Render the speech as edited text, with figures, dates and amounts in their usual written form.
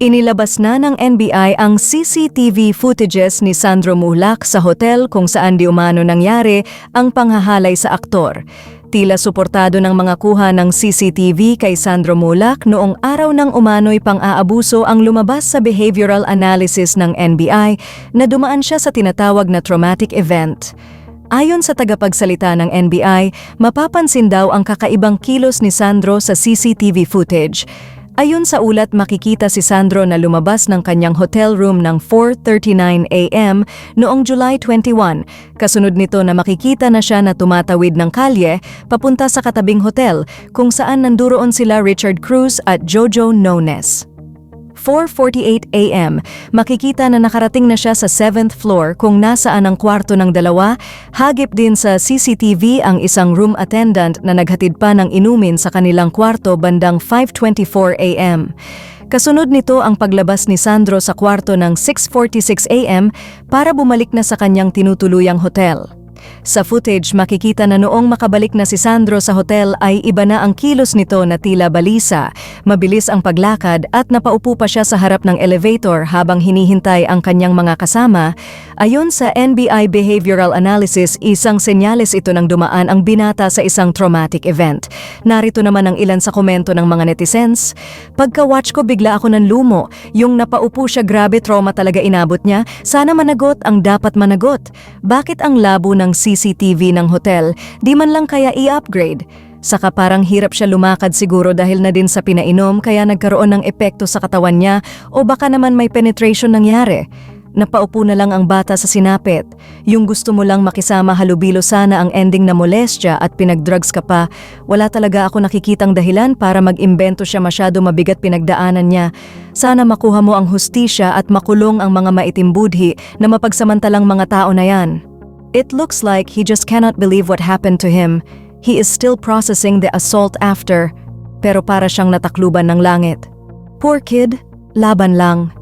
Inilabas na ng NBI ang CCTV footages ni Sandro Mulak sa hotel kung saan di umano nangyari ang panghahalay sa aktor. Tila suportado ng mga kuha ng CCTV kay Sandro Mulak noong araw ng umano'y pang-aabuso ang lumabas sa behavioral analysis ng NBI na dumaan siya sa tinatawag na traumatic event. Ayon sa tagapagsalita ng NBI, mapapansin daw ang kakaibang kilos ni Sandro sa CCTV footage. Ayon sa ulat, makikita si Sandro na lumabas ng kanyang hotel room ng 4:39 AM noong July 21. Kasunod nito na makikita na siya na tumatawid ng kalye papunta sa katabing hotel kung saan nanduroon sila Richard Cruz at Jojo Nones. 4:48 AM, makikita na nakarating na siya sa 7th floor kung nasaan ang kwarto ng dalawa. Hagip din sa CCTV ang isang room attendant na naghatid pa ng inumin sa kanilang kwarto bandang 5:24 AM. Kasunod nito ang paglabas ni Sandro sa kwarto ng 6:46 AM para bumalik na sa kanyang tinutuluyang hotel. Sa footage, makikita na noong makabalik na si Sandro sa hotel ay iba na ang kilos nito na tila balisa, mabilis ang paglakad at napaupo pa siya sa harap ng elevator habang hinihintay ang kanyang mga kasama. Ayon sa NBI Behavioral Analysis, isang senyales ito ng dumaan ang binata sa isang traumatic event. Narito naman ang ilan sa komento ng mga netizens. Pagka-watch ko bigla ako ng lumo, yung napaupo siya, grabe trauma talaga inabot niya, sana managot ang dapat managot. Bakit ang labo ng CCTV ng hotel, di man lang kaya i-upgrade? Saka parang hirap siya lumakad siguro dahil na din sa pinainom kaya nagkaroon ng epekto sa katawan niya o baka naman may penetration nangyari. Napaupo na lang ang bata sa sinapit. Yung gusto mo lang makisama halubilo sana ang ending na molestya at pinag-drugs ka pa. Wala talaga ako nakikitang dahilan para mag-imbento siya, masyado mabigat pinagdaanan niya. Sana makuha mo ang hustisya at makulong ang mga maitimbudhi na mapagsamantalang mga tao na yan. It looks like he just cannot believe what happened to him. He is still processing the assault after, pero para siyang natakluban ng langit. Poor kid, laban lang.